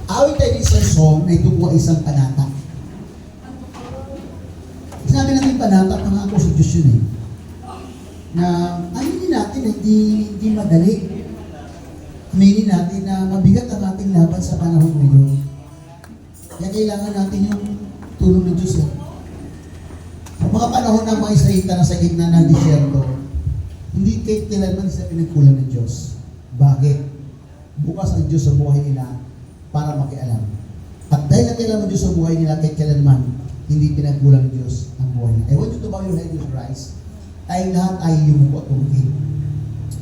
Awit tayo ng isang song na ito po ay isang panata. Sinabi natin panata, pangako sa Diyos yun eh. Na aminin natin na hindi madali. Aminin natin na mabigat ang ating laban sa panahon ngayon. Kaya kailangan natin yung tulong ng Diyos eh. Sa mga panahon ng mga Israelita na sa gitna ng disyerto, hindi kailanman sila pinagkulang ng Diyos. Bakit? Bukas ang Diyos sa buhay nila para makialam. At dahil nakialam ang Diyos sa buhay nila kahit kailanman, hindi pinagkulang ng Diyos ang buhay nila. I want you to bow your head, your eyes. Tayong lahat ay yumuko at tumukid.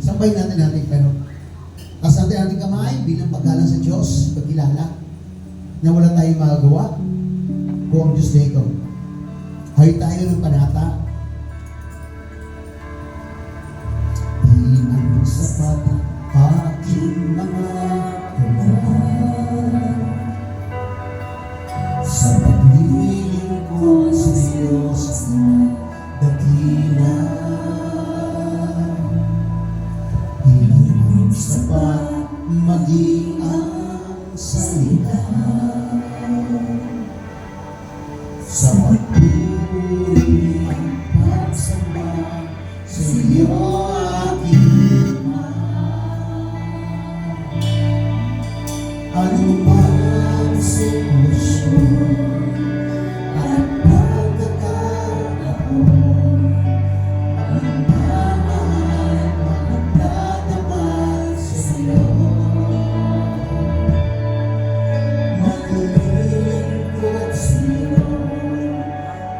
Sampay natin pero taas natin ating kamay bilang paggalang sa Diyos, pagkilala na wala tayong magagawa kung ang Diyos na ito. Hay tayo ng panata. Di ang sapat aking mga kamay sa pagniling ko sa Diyos na dakila. Hindi ang sapat maging ang salita sa pagpupuri ang pagsamba sa iyo aking Ama. Ano man sitwasyon at pagkakataon, magmamahal, magdadamay sa iyo. Maglilingkod sa iyo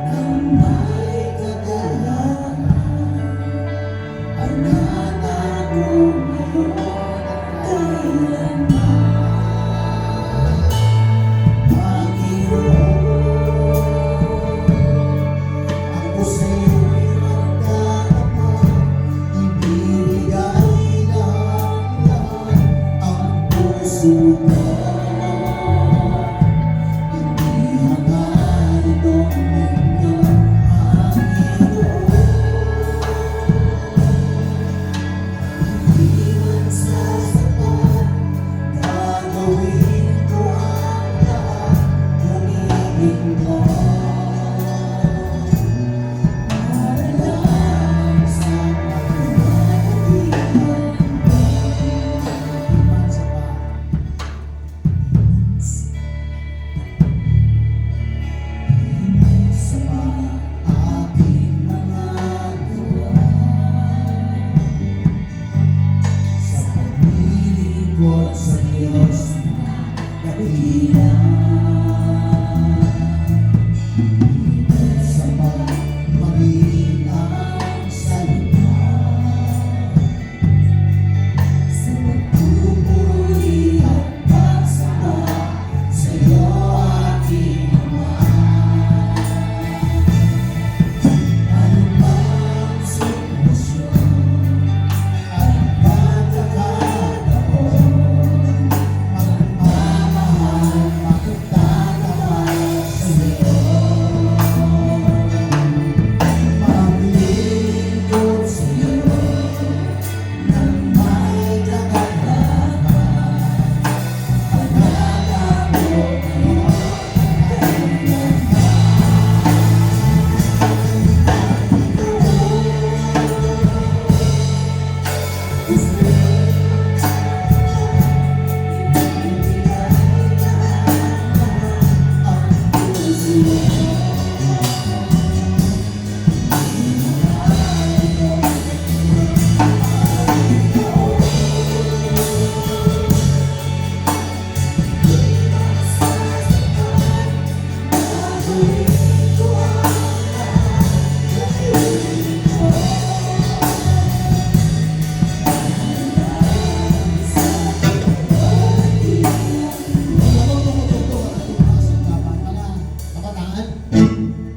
nang may kagalakan, ang nanago ngayon at kailanman. Ako sa'yo'y magdarama, ibibigay lahat ang puso ko. Hindi hangad itong mundo, Panginoon. Hindi man sasapat, gagawin ko ang lahat, gamitin ko. Para lang sa pagmamahal, hindi man sapat. Sa aking mga gawa, sa paglilingkod sa Diyos na dakila, sa pagmamahal ang salita, sa pagpupuri at pagsamba sa iyo aking Ama. Ano mang sitwasyon at pagkakataon, magmamahal, magdadamay sa iyo. Maglilingkod sa iyo nang may kagalakan, ang nanago ngayon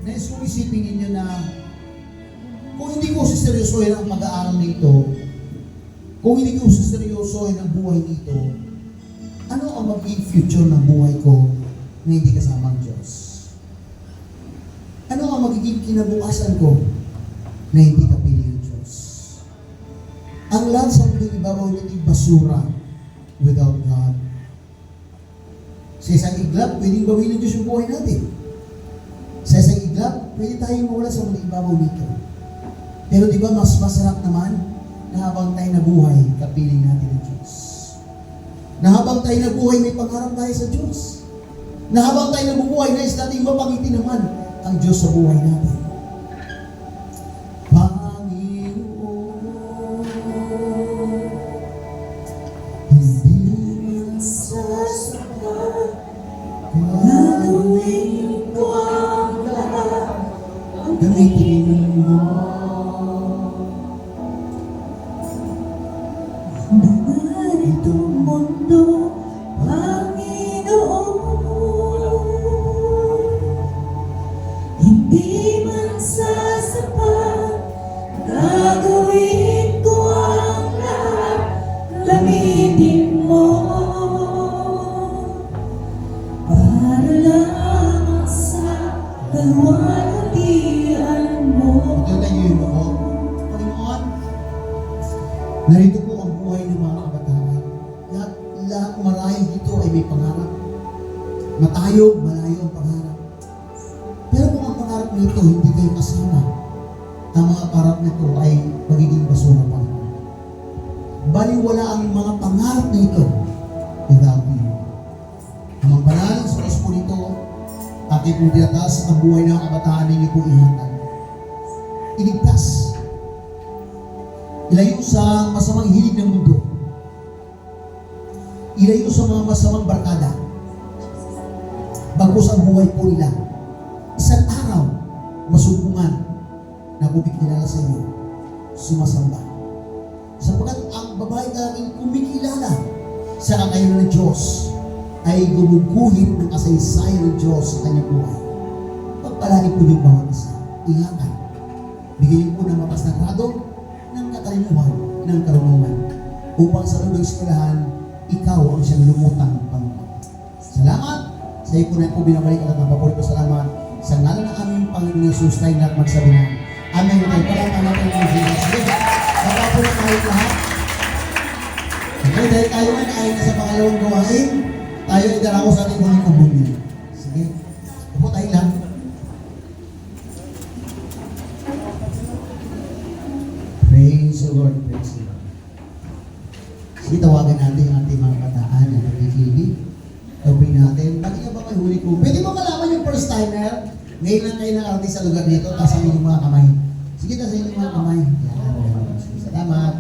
nais kong isipin ninyo na kung hindi ko siseryosohin ang mag-aaral nito, kung hindi ko siseryosohin ang buhay nito, ano ang magiging future ng buhay ko na hindi kasama ang Diyos? Ano ang magiging kinabukasan ko na hindi kapili ng Diyos? Ang lahat sa mundo ibabaw nito'y basura without God. Sa isang iglap, pwedeng bawin ng Diyos yung buhay natin. Sa isang iglap, pwede tayong mawala sa mga ibabaw nito. Pero di ba mas masarap naman na habang tayo nabuhay, kapiling natin ang Diyos. Na habang tayo nabuhay, may pangarap tayo sa Diyos. Na habang tayo nabubuhay, nais natin mapangiti naman ang Diyos sa buhay natin. Panginoon, hindi man sasapat, gagawin ko ang lahat, gamitin mo. Itong mundo, Panginoon, hindi man sasapat, gagawin ko ang lahat, gamitin mo para lang sa kalwalhatian mo. Maganda niyo yun ako. Panginoon, narito po ang buhay ng mga kabataan. Lahat marahil dito ay may pangarap. Matayo, malayo ang pangarap. Pero kung ang pangarap nito hindi kayo kasama, ang mga pangarap nito ay magiging basura pa. Baliwala ang mga pangarap nito without you. Ang mga banal sa Espiritu nito, ating pong tinatas ang buhay ng kabataan ninyo po ihatag. Iligtas. Ilayo sa masamang hilig ng mundo. Ilayo sa mga masamang barkada. Bagos ang buhay po nila. Isang araw, masumbungan na kumikilala sa iyo, sumasamba. Sapagkat ang babae natin kumikilala sa kakayanan ng Diyos ay gumuguhit ng kasaysayan ng Diyos sa kanyang buhay. Pagpalagi po yung bawat isa. Ingatan. Bigyan po ng matas na grado ng katalinuhan ng karunungan upang sa loob ng eskwelahan, ikaw ang siyang lumutang Panginoon. Salamat sa iyo po na po binabalik at napapuri po salamat sa ngalan ng aming Panginoon Jesus tayo lahat magsabi na Amen. Tayo palatan natin ng Jesus. Sige, napapuri tayo lahat. Okay, dahil tayo ay na sa pangalawang gawain, tayo ay darako sa ating huling komunyon. Sige, upo tayo lang. Praise the Lord, praise the Lord. Sige, tawagan natin ang ating mga kataan na nakikinig. Tawagin natin, bakit nga ba may huli ko? Pwede mo malaman yung first timer? Ngayon lang kayo nakarating sa lugar nito, tasayin yung mga kamay. Sige, tasayin yung mga kamay. Yan. Sige, salamat.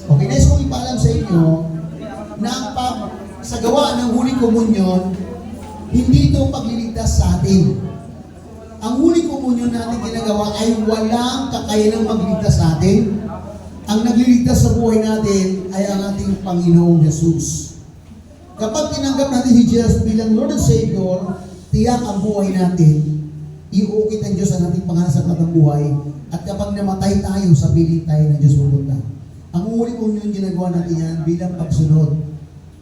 Okay, next kong ipaalam sa inyo na ang sa gawa ng huling komunyon, hindi ito pagliligtas sa atin. Ang huling komunyon natin ginagawa ay walang kakayanang magligtas sa atin. Ang nagliligtas sa buhay natin ay ang ating Panginoong Jesus. Kapag tinanggap natin si Jesus bilang Lord and Savior, tiyak ang buhay natin, iuukit ang Diyos ang ating panganasap ng buhay, at kapag namatay tayo, sabihin tayo ng Diyos pupunta. Ang huling komunyon ginagawa natin yan bilang pagsunod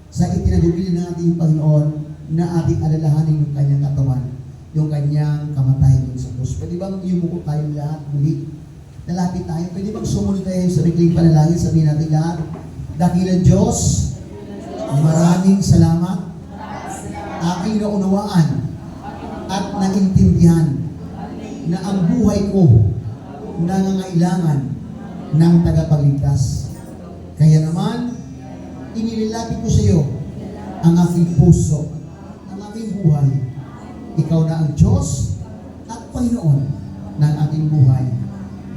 sa itinagubili ng ating Panginoon na ating alalahanin yung kanyang katawan, yung kanyang kamatay doon sa krus. Pwede bang yumuko tayong lahat muli? Lalapit tayo. Pwede bang sumunod tayo sa bigling panalangin? Sabihin natin lahat, dakilang Diyos, maraming salamat. Aking naunawaan at naintindihan na ang buhay ko nangangailangan ng tagapagligtas. Kaya naman, inililapit ko sa iyo ang aking puso, ang aking buhay. Ikaw na ang Diyos at Panginoon ng aking buhay.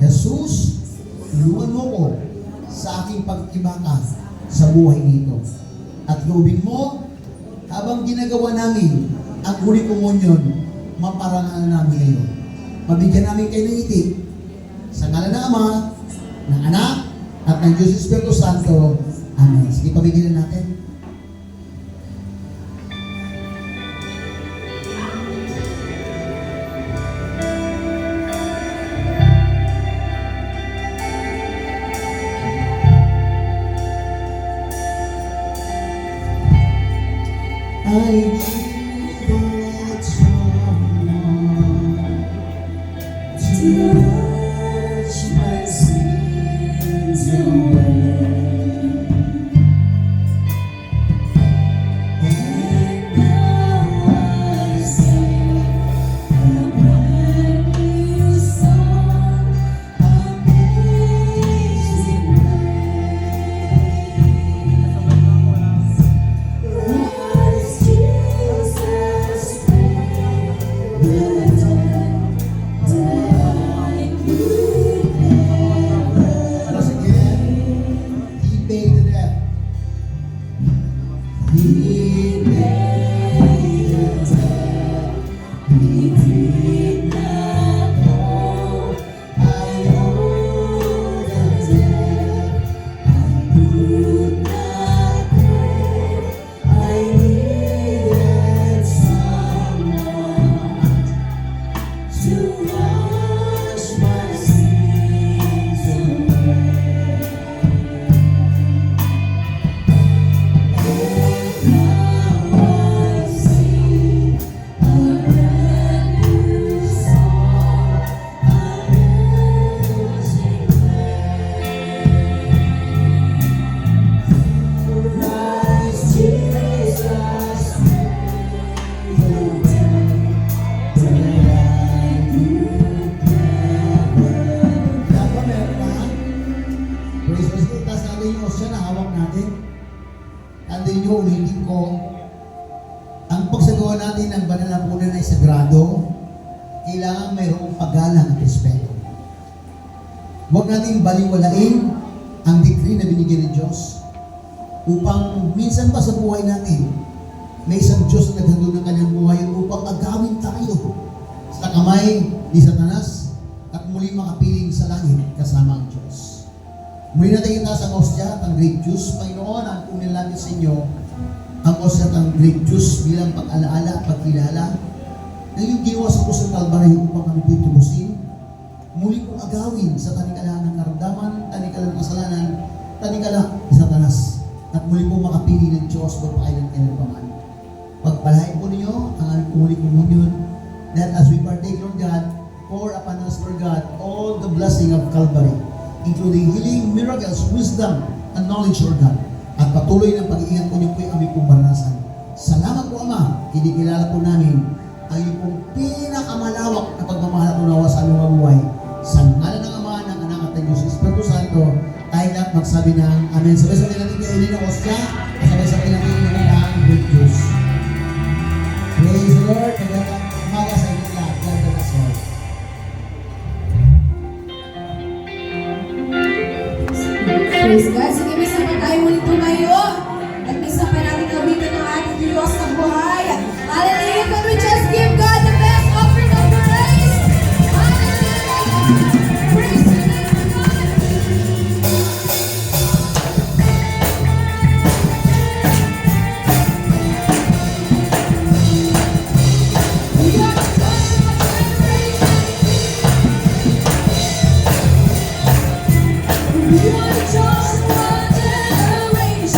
Jesus, tulungan mo ko sa aking pagkibaka sa buhay nito. At loobin mo, habang ginagawa namin ang huling komunyon, maparangalan namin ngayon. Mabigyan namin kayo ng ngiti sa ngalan ng Ama, ng Anak, at ng Diyos Espiritu Santo. Amen. Sige, pabigyan natin. I need someone to wash my sins away, and Tandaan nyo, ulitin ko, ang pagsagawa natin ng banal na punan ay sagrado, kailangan mayroong paggalang at respeto. Huwag natin baliwalain ang decree na binigyan ng Diyos upang minsan pa sa buhay natin, may isang Diyos na naghandog ng kanyang buhay upang agawin tayo sa kamay ni Satanas at muli makapiling sa langit kasama ang Diyos. Muli natin itaas ang hostya at ang grape juice. Panginoon, ang kunin namin sa inyo ang hostya at ang grape juice bilang pag-alaala at pagkilala na yung ginawa sa krus ng Kalbaryo upang kami pitubusin. Muli pong agawin sa tanikala ng karamdaman, tanikala ng kasalanan, tanikala ni Satanas. At muli pong makapili ng Diyos magpakailan kayo pa man. Pagpalain po ninyo ang aming muli komunyon that as we partake, Lord God, pour upon us, Lord God, all the blessing of Calvary, including healing, miracles, wisdom, and knowledge, Lord God. At patuloy ng pag-iingat po niyo po yung aming pong maranasan. Salamat po, Ama. Kinikilala po namin ang iyong pong pinakamalawak na pagmamahal at unawa sa aming mabuhay. Sa ngalan ng Ama, ng Anak at ng Diyos Espiritu Santo, tayo lahat magsabi ng Amen. Sabay-sabay natin kainin ng osya, sabay-sabay natin kainin ng good juice. Praise the Lord. Magandang umaga sa inyo lahat. God bless you. Praise God. Sige, may isa pa tayo ulit tumayo. At may isa pa natin kawitan ng ating Diyos sa buhay. Hallelujah. Can we just give God the best offering of praise? Hallelujah. Praise the name of God. We are the chosen one generation. We are the chosen one generation.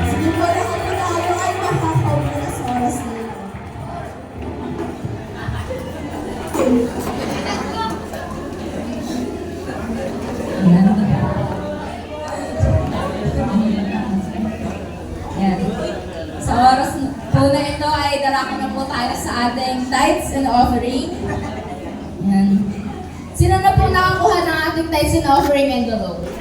Siguro ako tayo ay makakauwi na sa oras na ito. Yan. Sa oras po na ito ay darako na po tayo sa ating tithes and offering. Yan. Sino na po nakakuha ng ating tithes and offering envelope?